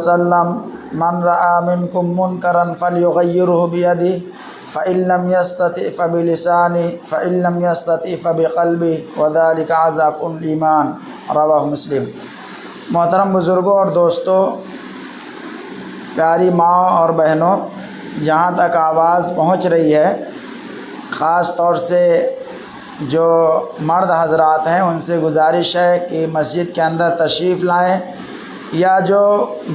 وسلم من رأى منكم منكرا فليغيره بيده فإن لم يستطع فبلسانه فإن لم يستطع فبقلبه وذلك أضعف الإيمان رواہ مسلم۔ محترم بزرگوں اور دوستوں، پیاری ماں اور بہنوں، جہاں تک آواز پہنچ رہی ہے، خاص طور سے جو مرد حضرات ہیں ان سے گزارش ہے کہ مسجد کے اندر تشریف لائیں، یا جو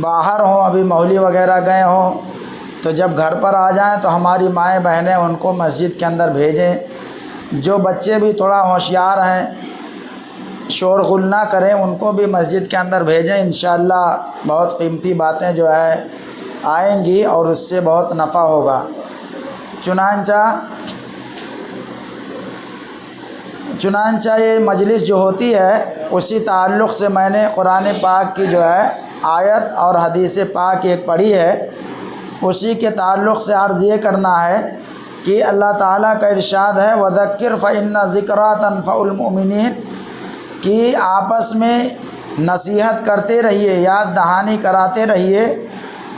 باہر ہوں ابھی مولی وغیرہ گئے ہوں تو جب گھر پر آ جائیں تو ہماری مائیں بہنیں ان کو مسجد کے اندر بھیجیں۔ جو بچے بھی تھوڑا ہوشیار ہیں، شور غل نہ کریں، ان کو بھی مسجد کے اندر بھیجیں۔ انشاءاللہ بہت قیمتی باتیں جو ہے آئیں گی اور اس سے بہت نفع ہوگا۔ چنانچہ یہ مجلس جو ہوتی ہے اسی تعلق سے میں نے قرآن پاک کی جو ہے آیت اور حدیث پاک ایک پڑھی ہے، اسی کے تعلق سے عرض یہ کرنا ہے کہ اللہ تعالیٰ کا ارشاد ہے وَذَكِّرْ فَإِنَّ ذِكْرَىٰ تَنفَعُ الْمُؤْمِنِينَ، کہ آپس میں نصیحت کرتے رہیے، یاد دہانی کراتے رہیے،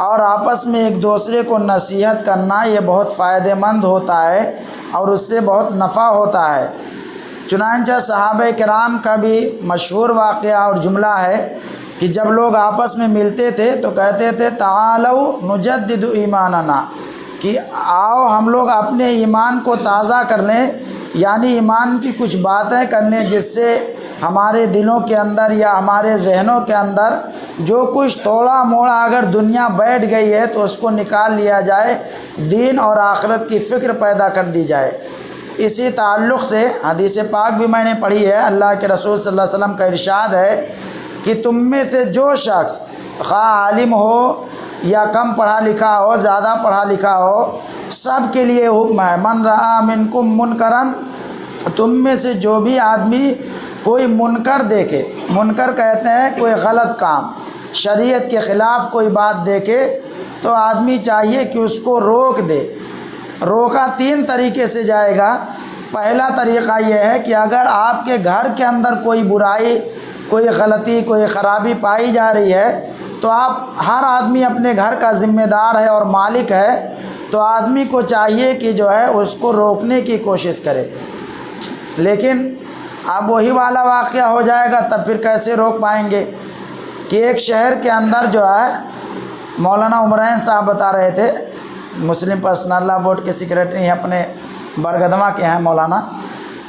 اور آپس میں ایک دوسرے کو نصیحت کرنا یہ بہت فائدہ مند ہوتا ہے اور اس سے بہت نفع ہوتا ہے۔ چنانچہ صحابہ کرام کا بھی مشہور واقعہ اور جملہ ہے کہ جب لوگ آپس میں ملتے تھے تو کہتے تھے تعالوا نجدد ایماننا، کہ آؤ ہم لوگ اپنے ایمان کو تازہ کر لیں، یعنی ایمان کی کچھ باتیں کر لیں جس سے ہمارے دلوں کے اندر یا ہمارے ذہنوں کے اندر جو کچھ تھوڑا موڑا اگر دنیا بیٹھ گئی ہے تو اس کو نکال لیا جائے، دین اور آخرت کی فکر پیدا کر دی جائے۔ اسی تعلق سے حدیث پاک بھی میں نے پڑھی ہے، اللہ کے رسول صلی اللہ علیہ وسلم کا ارشاد ہے کہ تم میں سے جو شخص خواہ عالم ہو یا کم پڑھا لکھا ہو، زیادہ پڑھا لکھا ہو، سب کے لیے حکم ہے من رأى منکم منکرن، تم میں سے جو بھی آدمی کوئی منکر دیکھے، منکر کہتے ہیں کوئی غلط کام، شریعت کے خلاف کوئی بات دیکھے تو آدمی چاہیے کہ اس کو روک دے۔ روکا تین طریقے سے جائے گا۔ پہلا طریقہ یہ ہے کہ اگر آپ کے گھر کے اندر کوئی برائی، کوئی غلطی، کوئی خرابی پائی جا رہی ہے تو آپ ہر آدمی اپنے گھر کا ذمہ دار ہے اور مالک ہے، تو آدمی کو چاہیے کہ جو ہے اس کو روکنے کی کوشش کرے۔ لیکن اب وہی والا واقعہ ہو جائے گا تب پھر کیسے روک پائیں گے؟ کہ ایک شہر کے اندر جو ہے مولانا عمرین صاحب بتا رہے تھے، مسلم پرسنل لا بورڈ کے سیکریٹری ہیں، اپنے برگدما کے ہیں مولانا،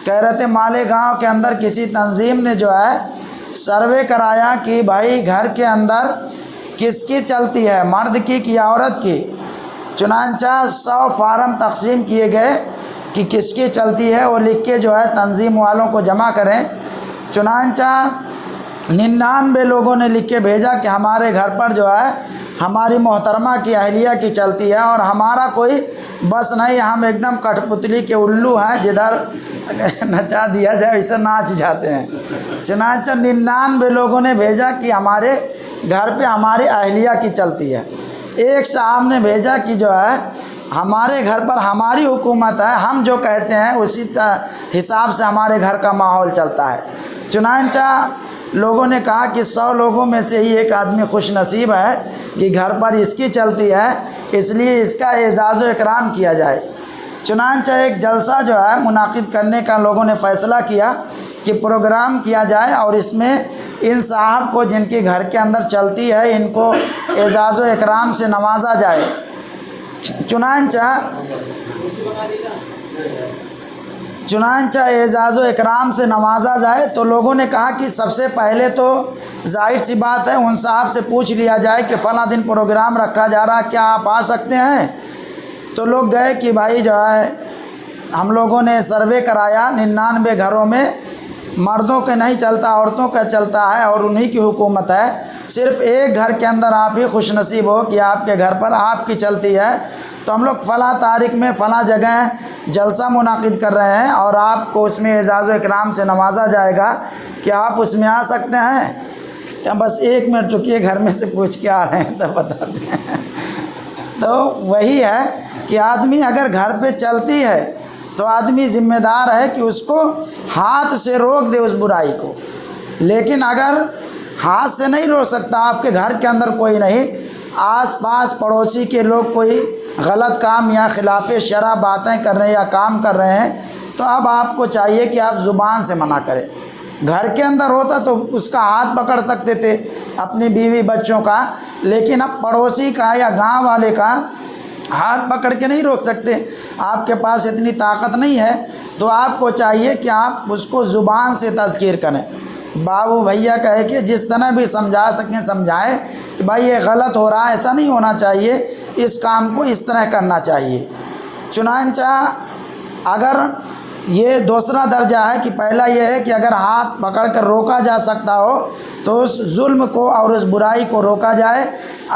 کہہ رہے تھے مالیگاؤں کے اندر کسی تنظیم نے جو ہے سروے کرایا کہ بھائی گھر کے اندر کس کی چلتی ہے، مرد کی یا عورت کی؟ چنانچہ 100 فارم تقسیم کیے گئے کہ کس کی چلتی ہے، وہ لکھ کے جو ہے تنظیم والوں کو جمع کریں۔ چنانچہ 99 لوگوں نے لکھ کے بھیجا کہ ہمارے گھر پر جو ہے ہماری محترمہ کی اہلیہ کی چلتی ہے اور ہمارا کوئی بس نہیں، ہم ایک دم کٹھ پتلی کے الو ہیں، جدھر نچا دیا جائے اسے ناچ جاتے ہیں۔ چنانچہ 99 لوگوں نے بھیجا کہ ہمارے گھر پہ ہماری اہلیہ کی چلتی ہے۔ ایک صاحب نے بھیجا کہ جو ہے ہمارے گھر پر ہماری حکومت ہے، ہم جو کہتے ہیں اسی حساب سے ہمارے گھر کا ماحول چلتا ہے۔ چنانچہ لوگوں نے کہا کہ 100 لوگوں میں سے ہی ایک آدمی خوش نصیب ہے کہ گھر پر اس کی چلتی ہے، اس لیے اس کا اعزاز و اکرام کیا جائے۔ چنانچہ ایک جلسہ جو ہے منعقد کرنے کا لوگوں نے فیصلہ کیا کہ پروگرام کیا جائے اور اس میں ان صاحب کو جن کے گھر کے اندر چلتی ہے ان کو اعزاز و اکرام سے نوازا جائے۔ چنانچہ اعزاز و اکرام سے نوازا جائے تو لوگوں نے کہا کہ سب سے پہلے تو ظاہر سی بات ہے ان صاحب سے پوچھ لیا جائے کہ فلاں دن پروگرام رکھا جا رہا، کیا آپ آ سکتے ہیں؟ تو لوگ گئے کہ بھائی جو ہے ہم لوگوں نے سروے کرایا، 99 گھروں میں مردوں کے نہیں چلتا، عورتوں کا چلتا ہے اور انہی کی حکومت ہے، صرف ایک گھر کے اندر آپ ہی خوش نصیب ہو کہ آپ کے گھر پر آپ کی چلتی ہے، تو ہم لوگ فلاں تاریخ میں فلاں جگہ جلسہ منعقد کر رہے ہیں اور آپ کو اس میں اعزاز و اکرام سے نوازا جائے گا، کیا آپ اس میں آ سکتے ہیں؟ کیا بس 1 منٹ رکیے، گھر میں سے پوچھ کے آ رہے ہیں تب بتاتے ہیں۔ تو وہی ہے کہ آدمی اگر گھر پہ چلتی ہے تو آدمی ذمہ دار ہے کہ اس کو ہاتھ سے روک دے اس برائی کو، لیکن اگر ہاتھ سے نہیں روک سکتا، آپ کے گھر کے اندر کوئی نہیں، آس پاس پڑوسی کے لوگ کوئی غلط کام یا خلاف شرع باتیں کر رہے ہیں یا کام کر رہے ہیں، تو اب آپ کو چاہیے کہ آپ زبان سے منع کریں۔ گھر کے اندر ہوتا تو اس کا ہاتھ پکڑ سکتے تھے اپنی بیوی بچوں کا، لیکن اب پڑوسی کا یا گاؤں والے کا ہاتھ پکڑ کے نہیں روک سکتے، آپ کے پاس اتنی طاقت نہیں ہے، تو آپ کو چاہیے کہ آپ اس کو زبان سے تذکیر کریں۔ بابو بھیا کہے کہ جس طرح بھی سمجھا سکیں سمجھائیں کہ بھائی یہ غلط ہو رہا ہے، ایسا نہیں ہونا چاہیے، اس کام کو اس طرح کرنا چاہیے۔ چنانچہ اگر یہ دوسرا درجہ ہے کہ پہلا یہ ہے کہ اگر ہاتھ پکڑ کر روکا جا سکتا ہو تو اس ظلم کو اور اس برائی کو روکا جائے،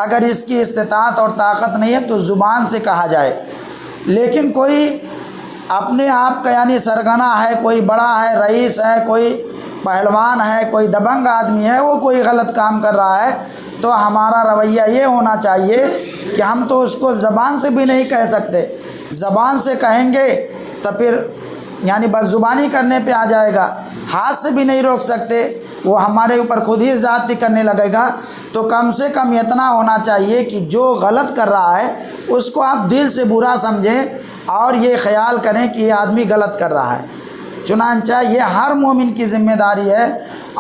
اگر اس کی استطاعت اور طاقت نہیں ہے تو زبان سے کہا جائے۔ لیکن کوئی اپنے آپ کا یعنی سرگنا ہے، کوئی بڑا ہے، رئیس ہے، کوئی پہلوان ہے، کوئی دبنگ آدمی ہے، وہ کوئی غلط کام کر رہا ہے، تو ہمارا رویہ یہ ہونا چاہیے کہ ہم تو اس کو زبان سے بھی نہیں کہہ سکتے، زبان سے کہیں گے تو پھر یعنی بس زبانی کرنے پہ آ جائے گا، ہاتھ سے بھی نہیں روک سکتے، وہ ہمارے اوپر خود ہی زیادتی کرنے لگے گا۔ تو کم سے کم اتنا ہونا چاہیے کہ جو غلط کر رہا ہے اس کو آپ دل سے برا سمجھیں اور یہ خیال کریں کہ یہ آدمی غلط کر رہا ہے۔ چنانچہ یہ ہر مومن کی ذمہ داری ہے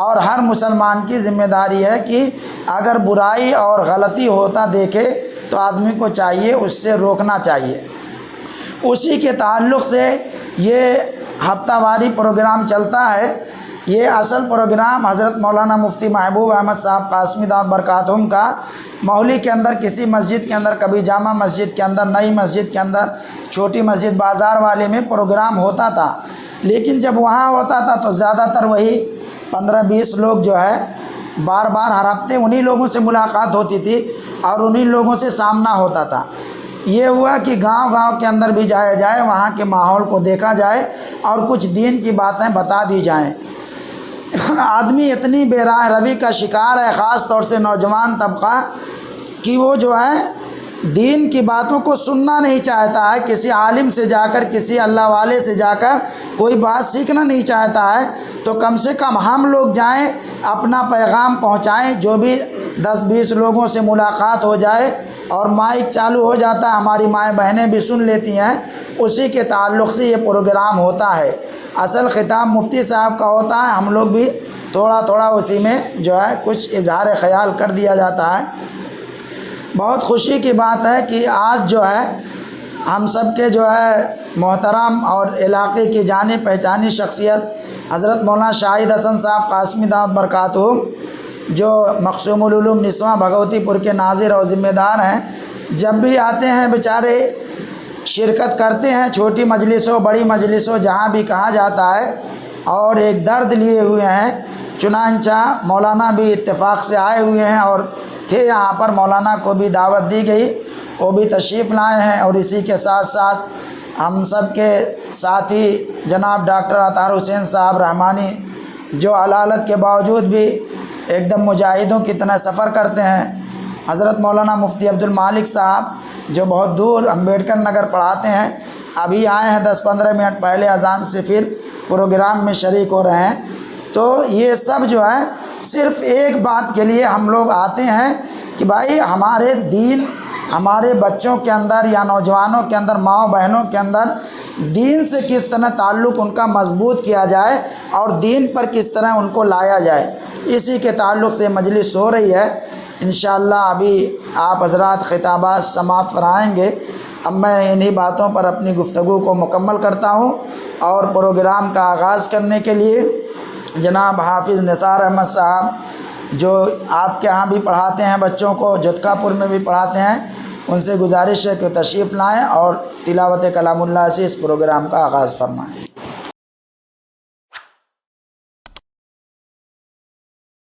اور ہر مسلمان کی ذمہ داری ہے کہ اگر برائی اور غلطی ہوتا دیکھے تو آدمی کو چاہیے اس سے روکنا چاہیے۔ اسی کے تعلق سے یہ ہفتہ واری پروگرام چلتا ہے۔ یہ اصل پروگرام حضرت مولانا مفتی محبوب احمد صاحب قاسمی دامت برکاتہم کا مہولی کے اندر کسی مسجد کے اندر، کبھی جامع مسجد کے اندر، نئی مسجد کے اندر، چھوٹی مسجد بازار والے میں پروگرام ہوتا تھا، لیکن جب وہاں ہوتا تھا تو زیادہ تر وہی 15-20 لوگ جو ہے بار بار ہر ہفتے انہی لوگوں سے ملاقات ہوتی تھی اور انہی لوگوں سے سامنا ہوتا تھا۔ یہ ہوا کہ گاؤں کے اندر بھی جایا جائے، وہاں کے ماحول کو دیکھا جائے اور کچھ دین کی باتیں بتا دی جائیں۔ آدمی اتنی بے راہ روی کا شکار ہے، خاص طور سے نوجوان طبقہ، کہ وہ جو ہے دین کی باتوں کو سننا نہیں چاہتا ہے، کسی عالم سے جا کر، کسی اللہ والے سے جا کر کوئی بات سیکھنا نہیں چاہتا ہے۔ تو کم سے کم ہم لوگ جائیں، اپنا پیغام پہنچائیں، جو بھی 10-20 لوگوں سے ملاقات ہو جائے اور مائک چالو ہو جاتا ہے، ہماری مائیں بہنیں بھی سن لیتی ہیں، اسی کے تعلق سے یہ پروگرام ہوتا ہے۔ اصل خطاب مفتی صاحب کا ہوتا ہے، ہم لوگ بھی تھوڑا تھوڑا اسی میں جو ہے کچھ اظہار خیال کر دیا جاتا ہے۔ بہت خوشی کی بات ہے کہ آج جو ہے ہم سب کے جو ہے محترم اور علاقے کی جانی پہچانی شخصیت حضرت مولانا شاہد حسن صاحب قاسمی دامت برکاتہم، جو مقصوم العلوم نسواں بھگوتی پور کے ناظر اور ذمہ دار ہیں، جب بھی آتے ہیں بیچارے شرکت کرتے ہیں، چھوٹی مجلسوں بڑی مجلسوں جہاں بھی کہا جاتا ہے، اور ایک درد لیے ہوئے ہیں۔ چنانچہ مولانا بھی اتفاق سے آئے ہوئے ہیں اور تھے یہاں پر، مولانا کو بھی دعوت دی گئی، وہ بھی تشریف لائے ہیں، اور اسی کے ساتھ ساتھ ہم سب کے ساتھی جناب ڈاکٹر عطار حسین صاحب رحمانی، جو علالت کے باوجود بھی ایک دم مجاہدوں کی طرح سفر کرتے ہیں، حضرت مولانا مفتی عبد المالک صاحب جو بہت دور امبیڈکر نگر پڑھاتے ہیں، ابھی آئے ہیں 10-15 منٹ پہلے اذان سے، پھر پروگرام میں شریک ہو رہے ہیں۔ تو یہ سب جو ہے صرف ایک بات کے لیے ہم لوگ آتے ہیں کہ بھائی ہمارے دین، ہمارے بچوں کے اندر یا نوجوانوں کے اندر، ماؤں بہنوں کے اندر دین سے کس طرح تعلق ان کا مضبوط کیا جائے اور دین پر کس طرح ان کو لایا جائے، اسی کے تعلق سے مجلس ہو رہی ہے۔ انشاءاللہ ابھی آپ حضرات خطابات سماعت فرمائیں گے، اب میں انہی باتوں پر اپنی گفتگو کو مکمل کرتا ہوں، اور پروگرام کا آغاز کرنے کے لیے جناب حافظ نثار احمد صاحب، جو آپ کے ہاں بھی پڑھاتے ہیں بچوں کو، جتکا پور میں بھی پڑھاتے ہیں، ان سے گزارش ہے کہ تشریف لائیں اور تلاوت کلام اللہ سے اس پروگرام کا آغاز فرمائیں۔